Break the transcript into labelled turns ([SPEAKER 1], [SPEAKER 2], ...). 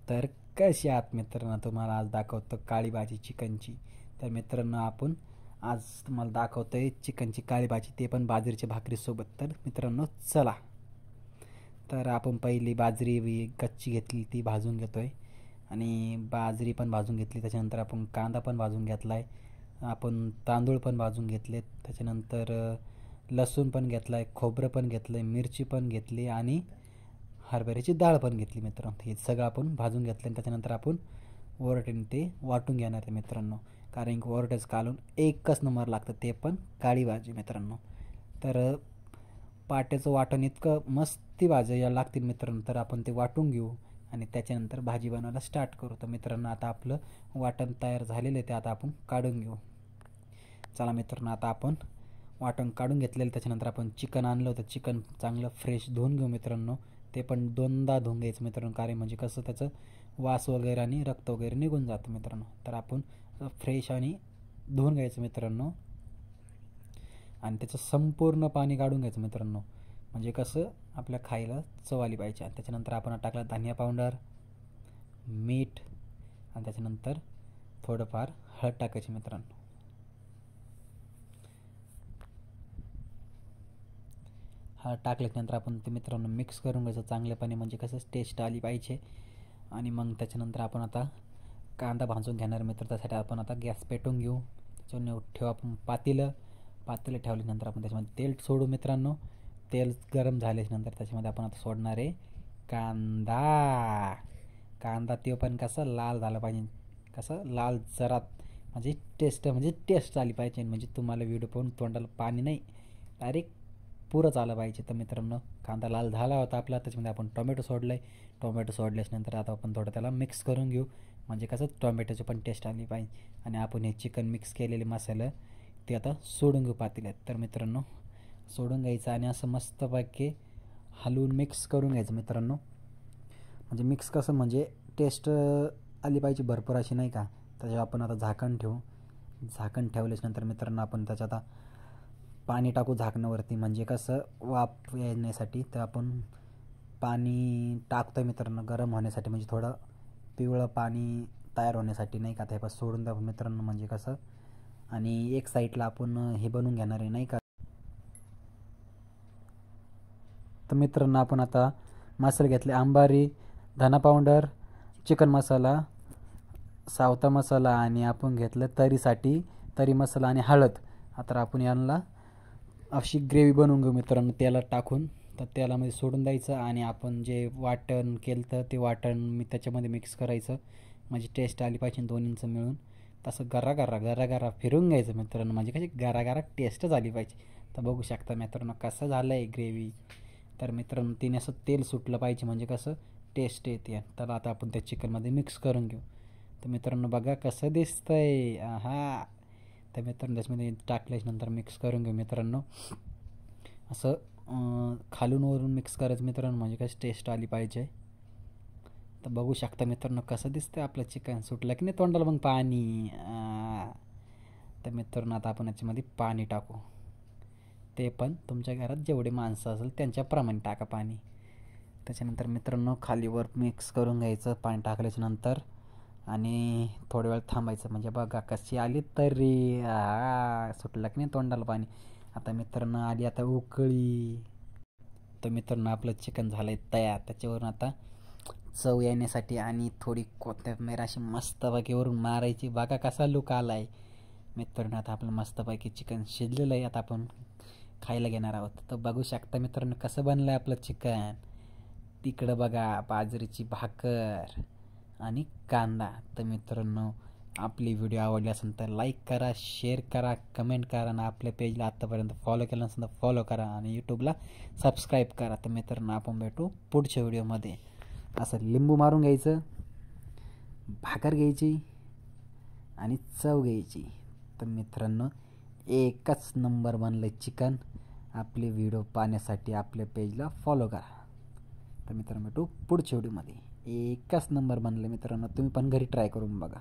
[SPEAKER 1] तर कशी आहात मित्रांनो, तुम्हाला आज दाखवतो काळी भाजी चिकनची. तर मित्रांनो आपण आज तुम्हाला दाखवतोय चिकनची काळी भाजी, ते पण बाजरीच्या भाकरीसोबत. तर मित्रांनो चला. तर आपण पहिली बाजरी कच्ची घेतली ती भाजून घेतोय आणि बाजरी पण भाजून घेतली. त्याच्यानंतर आपण कांदा पण भाजून घेतला आहे, आपण तांदूळ पण भाजून घेतलेत. त्याच्यानंतर लसूण पण घेतला आहे, खोबरं पण घेतलं आहे, मिरची पण घेतली आणि हरभऱ्याची डाळ पण घेतली मित्रांनो. हे सगळं आपण भाजून घेतलं आणि त्याच्यानंतर आपण ओरटेने ते वाटून घेणार आहे मित्रांनो. कारण की ओरटेच काढून एकच नंबर लागतं, ते पण काळी भाजी मित्रांनो. तर पाट्याचं वाटण इतकं मस्ती भाजायला लागतील मित्रांनो. तर आपण ते वाटून घेऊ आणि त्याच्यानंतर भाजी बनवायला स्टार्ट करू. तर मित्रांनो आता आपलं वाटण तयार झालेलं आहे, ते आता आपण काढून घेऊ. चला मित्रांनो, आता आपण वाटण काढून घेतलेलं. त्याच्यानंतर आपण चिकन आणलं होतं, चिकन चांगलं फ्रेश धुवून घेऊ मित्रांनो. ते पण दोनदा धुवून घ्यायचं मित्रांनो, कारण म्हणजे कसं त्याचं वास वगैरे आणि रक्त वगैरे निघून जातं मित्रांनो. तर आपण फ्रेश आणि धुवून घ्यायचं मित्रांनो आणि त्याचं संपूर्ण पाणी काढून घ्यायचं मित्रांनो, म्हणजे कसं आपल्या खायला चव आली पाहिजे. त्याच्यानंतर आपण टाकला धनिया पावडर, मीठ आणि त्याच्यानंतर थोडंफार हळद टाकायची मित्रांनो. हळद टाकल्यानंतर आपण ते मित्रांनो मिक्स करून घ्यायचं चांगल्यापणे, म्हणजे कसं टेस्ट आली पाहिजे. आणि मग त्याच्यानंतर आपण आता कांदा भाजून घेणार मित्र. त्यासाठी आपण आता गॅस पेटवून घेऊ. त्याच्यावर ठेवू आपण पातेलं ठेवल्यानंतर आपण त्याच्यामध्ये तेल सोडू मित्रांनो. तेल गरम झाल्यानंतर त्याच्यामध्ये आपण आता सोडणार आहे कांदा. ते पण कसं लाल झालं पाहिजे, कसं लाल जरात, म्हणजे टेस्ट आली पाहिजे. म्हणजे तुम्हाला व्हिडिओ पाहून तोंडाला पाणी नाही, डायरेक्ट पुरंच आलं पाहिजे. तर मित्रांनो कांदा लाल झाला होता आपला, त्याच्यामध्ये आपण टोमॅटो सोडलं आहे. टोमॅटो सोडल्यानंतर आता आपण थोडं त्याला मिक्स करून घेऊ, म्हणजे कसं टोमॅटोची पण टेस्ट आली पाहिजे. आणि आपण हे चिकन मिक्स केलेले मसाले ते आता सोडून घेऊ पातेल्यात. तर मित्रांनो सोडून घ्यायचं आणि असं मस्तपैकी हलवून मिक्स करून घ्यायचं मित्रांनो. म्हणजे मिक्स कसं म्हणजे टेस्ट आली पाहिजे भरपूर अशी, नाही का. त्याच्यावर आपण आता झाकण ठेवू. झाकण ठेवल्यानंतर मित्रांनो आपण त्याच्यात आता पाणी टाकू झाकणावरती, म्हणजे कसं वाफ येण्यासाठी. तर आपण पाणी टाकतो आहे मित्रांनो गरम होण्यासाठी, म्हणजे थोडं पिवळं पाणी तयार होण्यासाठी, नाही का. ते सोडून द्या मित्रांनो, म्हणजे कसं. आणि एक साईडला आपण हे बनवून घेणार आहे, नाही का. तर मित्रांनो आपण आता मसाले घेतले, अंबारी, धना पावडर, चिकन मसाला, सावता मसाला आणि आपण घेतलं तरी मसाला आणि हळद. आता आपण यांना अशी ग्रेव्ही बनवून घेऊ मित्रांनो, तेलात टाकून. तर तेलामध्ये सोडून द्यायचं आणि आपण जे वाटण केलं तर ते वाटण त्याच्यामध्ये मिक्स करायचं, म्हणजे टेस्ट आली पाहिजे दोन्हींचं मिळून. तसं गरा फिरून घ्यायचं मित्रांनो, म्हणजे कशी गरा टेस्ट झाली पाहिजे. तर बघू शकता मित्रांनो कसं झालं आहे ग्रेव्ही. तर मित्रांनो तिने असं तेल सुटलं पाहिजे, म्हणजे कसं टेस्ट येते. तर आता आपण त्या चिकनमध्ये मिक्स करून घेऊ. तर मित्रांनो बघा कसं दिसतंय, हा. तर मित्रांनो त्याच्यामध्ये टाकल्यानंतर मिक्स करून घेऊ मित्रांनो. असं खालून वरून मिक्स करायचं मित्रांनो, म्हणजे कशी टेस्ट आली पाहिजे. तर बघू शकता मित्रांनो कसं दिसतंय आपलं चिकन. सुटलं की नाही तोंडाला मग पाणी. तर मित्रांनो आता आपण याच्यामध्ये पाणी टाकू. ते पण तुमच्या घरात जेवढे माणसं असेल त्यांच्याप्रमाणे टाका पाणी. त्याच्यानंतर मित्रांनो खालीवर मिक्स करून घ्यायचं पाणी टाकल्याच्यानंतर आणि थोड्या वेळ थांबायचं, म्हणजे बघा कशी आली तरी. सुटलं की नाही तोंडाला पाणी. आता मित्रांनो आली आता उकळी. तर मित्रांनो आपलं चिकन झालं आहे तयार. त्याच्यावरून आता चव येण्यासाठी आणि थोडी कोथिंबीर अशी मस्तपैकी वरून मारायची. बघा कसा लुक आला आहे मित्रांनो. आता आपलं मस्तपैकी चिकन शिजलेलं आहे, आता आपण खायला घेणार आहोत. तर बघू शकता मित्रांनो कसं बनलं आहे आपलं चिकन. तिकडं बघा बाजरीची भाकर आणि कांदा. तर मित्रांनो आपली व्हिडिओ आवडली असेल तर लाईक करा, शेअर करा, कमेंट करा आणि आपल्या पेजला आत्तापर्यंत फॉलो केलं नसेल तर फॉलो करा आणि यूट्यूबला सबस्क्राईब करा. तर मित्रांनो आपण भेटू पुढच्या व्हिडिओमध्ये. असं लिंबू मारून घ्यायचं, भाकर घ्यायची आणि चव घ्यायची. तर मित्रांनो एकच नंबर बनलं चिकन. आपले व्हिडिओ पाहण्यासाठी आपल्या पेजला फॉलो करा. तर मित्रांनो भेटू पुढच्या व्हिडिओमध्ये. एकच नंबर बनलं मित्रांनो, तुम्ही पण घरी ट्राय करून बघा.